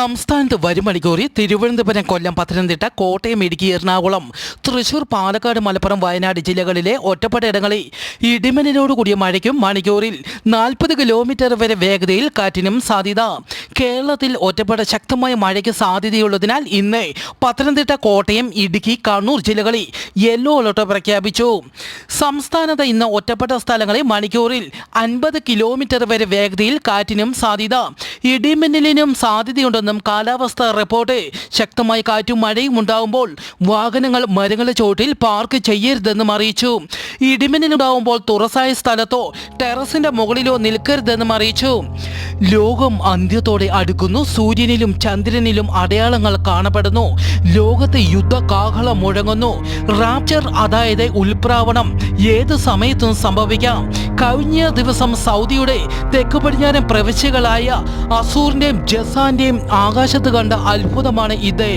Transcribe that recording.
സംസ്ഥാനത്ത് വരും മണിക്കൂറിൽ തിരുവനന്തപുരം, കൊല്ലം, പത്തനംതിട്ട, കോട്ടയം, ഇടുക്കി, എറണാകുളം, തൃശൂർ, പാലക്കാട്, മലപ്പുറം, വയനാട് ജില്ലകളിലെ ഒറ്റപ്പെട്ട ഇടങ്ങളിൽ ഇടിമിന്നലോടുകൂടിയ മഴയ്ക്കും മണിക്കൂറിൽ 40 കിലോമീറ്റർ വരെ വേഗതയിൽ കാറ്റിനും സാധ്യത. കേരളത്തിൽ ഒറ്റപ്പെട്ട ശക്തമായ മഴയ്ക്ക് സാധ്യതയുള്ളതിനാൽ ഇന്ന് പത്തനംതിട്ട, കോട്ടയം, ഇടുക്കി, കണ്ണൂർ ജില്ലകളിൽ യെല്ലോ അലർട്ട് പ്രഖ്യാപിച്ചു. സംസ്ഥാനത്ത് ഇന്ന് ഒറ്റപ്പെട്ട സ്ഥലങ്ങളിൽ മണിക്കൂറിൽ 50 കിലോമീറ്റർ വരെ വേഗതയിൽ കാറ്റിനും സാധ്യത. ഇടിമിന്നലിനും സാധ്യതയുണ്ടെന്നും കാലാവസ്ഥാ റിപ്പോർട്ട്. ശക്തമായ കാറ്റും മഴയും ഉണ്ടാകുമ്പോൾ വാഹനങ്ങൾ മരങ്ങളുടെ ചോട്ടിൽ പാർക്ക് ചെയ്യരുതെന്നും അറിയിച്ചു. ഇടിമിന്നലുണ്ടാകുമ്പോൾ തുറസായ സ്ഥലത്തോ ടെറസിന്റെ മുകളിലോ നിൽക്കരുതെന്നും അറിയിച്ചു. ലോകം അന്ത്യത്തോടെ അടുക്കുന്നു. സൂര്യനിലും ചന്ദ്രനിലും അടയാളങ്ങൾ കാണപ്പെടുന്നു. ലോകത്തെ യുദ്ധ കാഹളം മുഴങ്ങുന്നു. റാപ്ചർ, അതായത് ഉൽപ്രാവണം, ഏത് സമയത്തും സംഭവിക്കാം. കഴിഞ്ഞ ദിവസം സൗദിയുടെ തെക്ക് പടിഞ്ഞാറൻ പ്രവിശ്യകളായ അസൂറിന്റെയും ജസാന്റെയും ആകാശത്ത് കണ്ട അത്ഭുതമാണ് ഇത്.